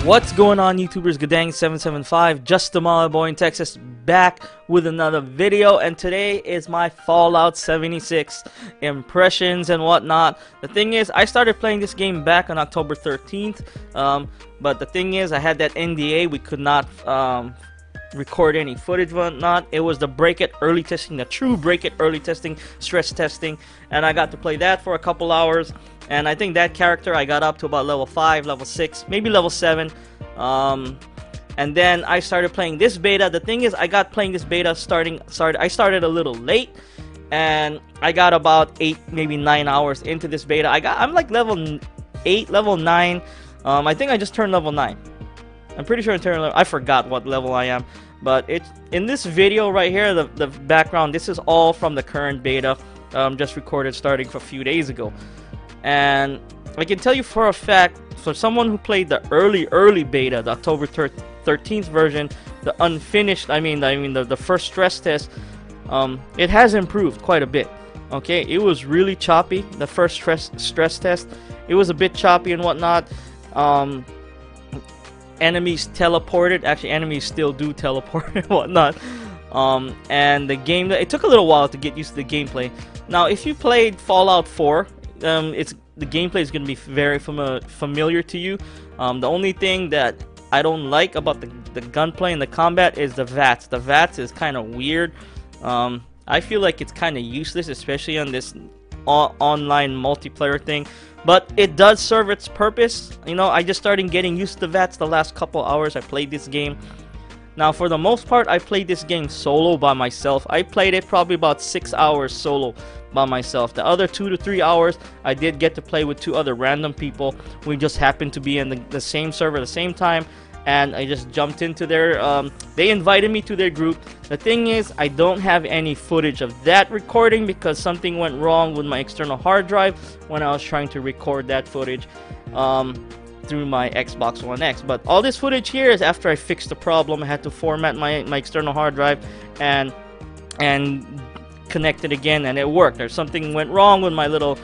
What's going on, YouTubers? Guddang 775, just a Molly boy in Texas, back with another video, and today is my Fallout 76 impressions and whatnot. The thing is, I started playing this game back on October 13th, but the thing is, I had that NDA. We could not record any footage and whatnot. It was the break it early testing, the true break it early testing, stress testing, and I got to play that for a couple hours. And I think that character I got up to about level 5, level 6, maybe level 7. And then I started playing this beta. The thing is, I got playing this beta I started a little late, and I got about 8, maybe 9 hours into this beta. I'm like level 8, level 9. I think I just turned level 9. I'm pretty sure I forgot what level I am. But it's in this video right here, the background, this is all from the current beta, just recorded starting a few days ago. And I can tell you for a fact, for someone who played the early beta, the October 13th version, the unfinished, the first stress test, it has improved quite a bit. Okay, it was really choppy. The first stress test, it was a bit choppy and whatnot. Enemies teleported. Actually, enemies still do teleport and whatnot. And the game, it took a little while to get used to the gameplay. Now, if you played Fallout 4, the gameplay is going to be very familiar to you. The only thing that I don't like about the gunplay and the combat is the VATS. The VATS is kind of weird. I feel like it's kind of useless, especially on this online multiplayer thing. But it does serve its purpose. You know, I just started getting used to VATS the last couple hours I played this game. Now, for the most part, I played this game solo by myself. I played it probably about 6 hours solo by myself. The other 2 to 3 hours, I did get to play with 2 other random people. We just happened to be in the same server at the same time, and I just jumped into their... they invited me to their group. The thing is, I don't have any footage of that recording because something went wrong with my external hard drive when I was trying to record that footage. Through my Xbox One X. But all this footage here is after I fixed the problem. I had to format my external hard drive and connect it again, and it worked. There's something went wrong with my little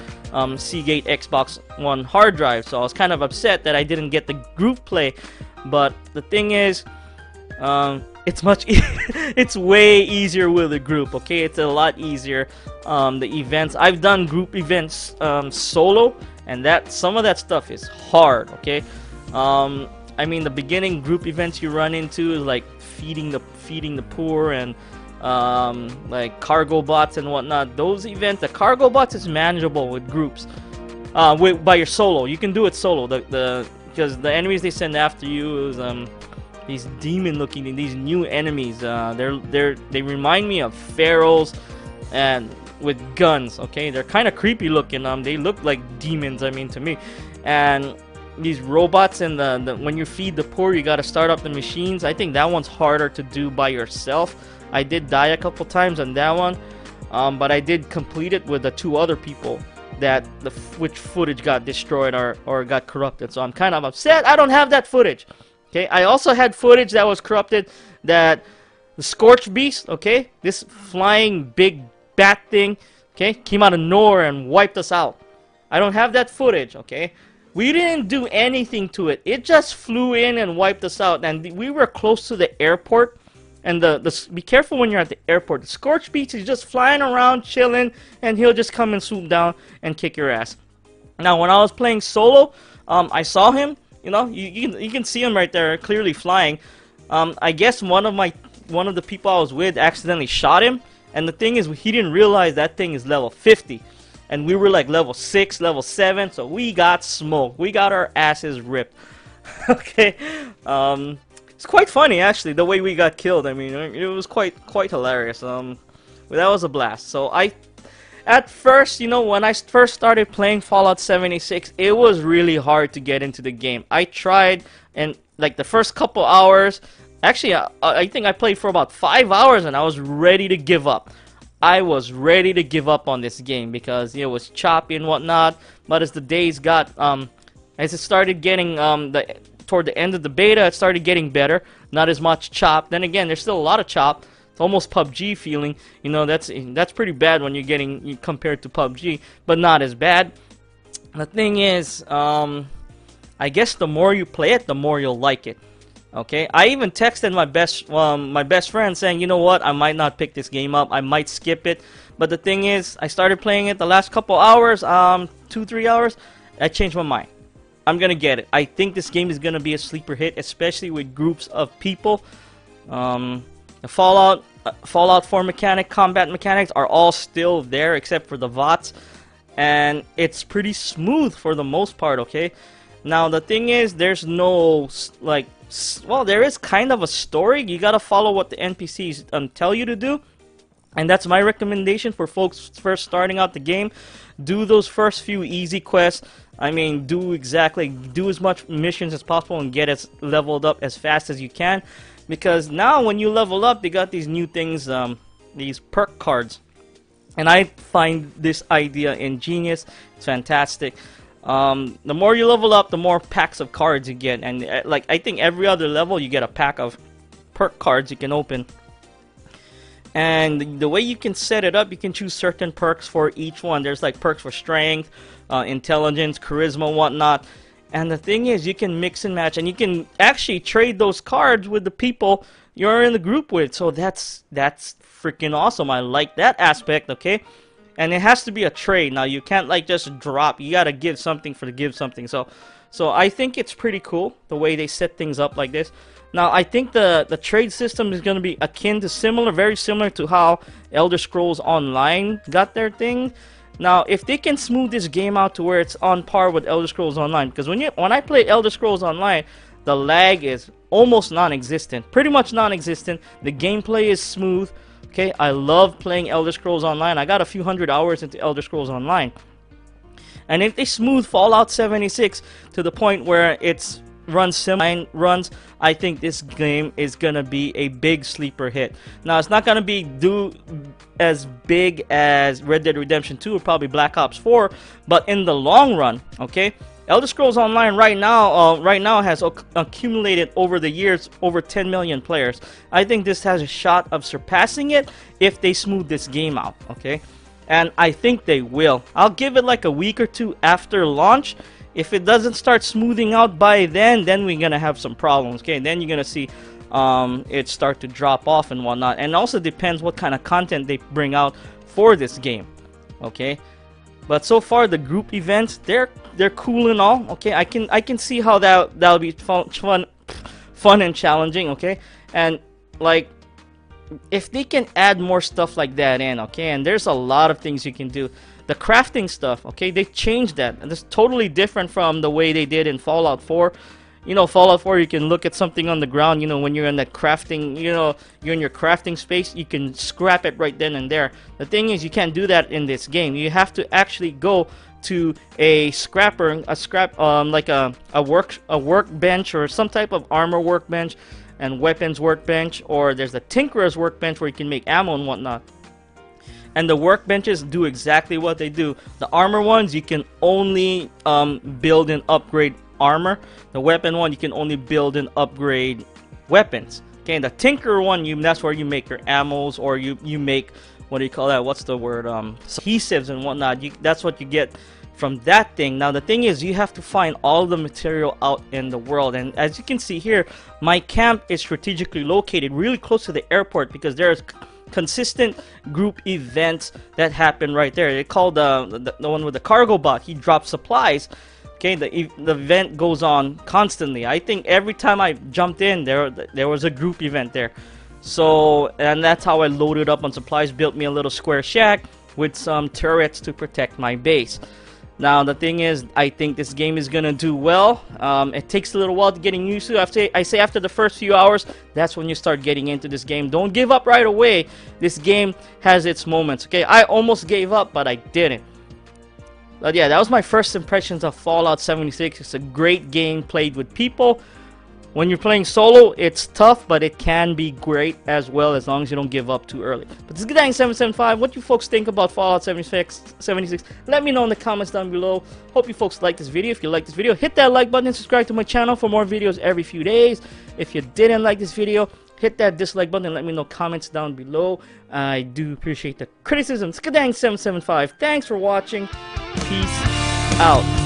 Seagate Xbox One hard drive, so I was kind of upset that I didn't get the group play. But the thing is, it's it's way easier with a group. Okay, it's a lot easier. The events, I've done group events solo, and some of that stuff is hard. Okay, the beginning group events you run into is like feeding the poor and like cargo bots and whatnot. Those events, the cargo bots is manageable with groups. By your solo, you can do it solo. Because the enemies they send after you is these demon-looking, these new enemies. They remind me of pharaohs and with guns. Okay, they're kind of creepy looking. They look like demons. To me, and these robots and when you feed the poor, you got to start up the machines. I think that one's harder to do by yourself. I did die a couple times on that one, but I did complete it with the 2 other people which footage got destroyed or got corrupted. So I'm kind of upset I don't have that footage. Okay, I also had footage that was corrupted, that the Scorched Beast, okay, this flying big bat thing, okay, came out of nowhere and wiped us out. I don't have that footage. Okay, we didn't do anything to it. It just flew in and wiped us out, and we were close to the airport. And be careful when you're at the airport. The Scorched Beast is just flying around, chilling, and he'll just come and swoop down and kick your ass. Now, when I was playing solo, I saw him. You know, you can see him right there, clearly flying. I guess one of the people I was with accidentally shot him. And the thing is, he didn't realize that thing is level 50, and we were like level 6, level 7. So we got smoked. We got our asses ripped. Okay. It's quite funny, actually, the way we got killed. It was quite hilarious. That was a blast. So at first, when I first started playing Fallout 76, it was really hard to get into the game. I tried, and like the first couple hours, actually, I think I played for about 5 hours, and I was ready to give up. I was ready to give up on this game because it was choppy and whatnot. But as the days got, as it started getting toward the end of the beta, it started getting better. Not as much chop. Then again, there's still a lot of chop. It's almost PUBG feeling. That's pretty bad when you're getting compared to PUBG, but not as bad. The thing is, I guess the more you play it, the more you'll like it. Okay, I even texted my best friend saying, you know what, I might not pick this game up, I might skip it. But the thing is, I started playing it the last couple hours, 2-3 hours. I changed my mind. I'm gonna get it. I think this game is gonna be a sleeper hit, especially with groups of people. The Fallout 4 combat mechanics are all still there except for the VOTs, and it's pretty smooth for the most part. Okay, now the thing is, there's no like, well, there is kind of a story. You gotta follow what the NPCs tell you to do, and that's my recommendation for folks first starting out the game. Do those first few easy quests. I mean, do as much missions as possible and get as leveled up as fast as you can. Because now when you level up, they got these new things, these perk cards. And I find this idea ingenious. It's fantastic. The more you level up, the more packs of cards you get. And like, I think every other level you get a pack of perk cards you can open. And the way you can set it up, you can choose certain perks for each one. There's like perks for strength, intelligence, charisma, whatnot. And the thing is, you can mix and match, and you can actually trade those cards with the people you're in the group with. So that's freaking awesome. I like that aspect, okay? And it has to be a trade. Now, you can't like just drop. You gotta give something for the give something. So I think it's pretty cool the way they set things up like this. Now, I think the trade system is going to be akin to very similar to how Elder Scrolls Online got their thing. Now, if they can smooth this game out to where it's on par with Elder Scrolls Online, because when I play Elder Scrolls Online, the lag is almost non-existent, pretty much non-existent. The gameplay is smooth. Okay, I love playing Elder Scrolls Online. I got a few hundred hours into Elder Scrolls Online, and if they smooth Fallout 76 to the point where it's runs, I think this game is gonna be a big sleeper hit. Now, it's not gonna be as big as Red Dead Redemption 2 or probably Black Ops 4, but in the long run, okay, Elder Scrolls Online right now has accumulated over the years over 10 million players. I think this has a shot of surpassing it if they smooth this game out, okay? And I think they will. I'll give it like a week or two after launch. If it doesn't start smoothing out by then we're gonna have some problems. Okay, then you're gonna see it start to drop off and whatnot. And also depends what kind of content they bring out for this game. Okay, but so far the group events, they're cool and all. Okay, I can see how that'll be fun and challenging. Okay, and like, if they can add more stuff like that in, okay, and there's a lot of things you can do. The crafting stuff, okay, they changed that, and it's totally different from the way they did in Fallout 4. You know, Fallout 4, you can look at something on the ground, you know, when you're in that crafting, you know, you're in your crafting space, you can scrap it right then and there. The thing is, you can't do that in this game. You have to actually go to a like a workbench or some type of armor workbench and weapons workbench, or there's a tinkerer's workbench where you can make ammo and whatnot. And the workbenches do exactly what they do. The armor ones, you can only build and upgrade armor. The weapon one, you can only build and upgrade weapons. Okay, and the tinker one, that's where you make your ammos, or you make, what do you call that? What's the word? Adhesives and whatnot. That's what you get from that thing. Now the thing is, you have to find all the material out in the world, and as you can see here, my camp is strategically located really close to the airport because there's consistent group events that happen right there. They call the one with the cargo bot. He drops supplies. Okay, the event goes on constantly. I think every time I jumped in, there was a group event there. So, and that's how I loaded up on supplies, built me a little square shack with some turrets to protect my base. Now the thing is, I think this game is gonna do well. It takes a little while to getting used to. I say after the first few hours, that's when you start getting into this game. Don't give up right away. This game has its moments. Okay, I almost gave up, but I didn't. But yeah, that was my first impressions of Fallout 76. It's a great game played with people. When you're playing solo, it's tough, but it can be great as well, as long as you don't give up too early. But this is Guddang775. What do you folks think about Fallout 76? Let me know in the comments down below. Hope you folks like this video. If you like this video, hit that like button and subscribe to my channel for more videos every few days. If you didn't like this video, hit that dislike button and let me know comments down below. I do appreciate the criticism. It's Guddang775. Thanks for watching. Peace out.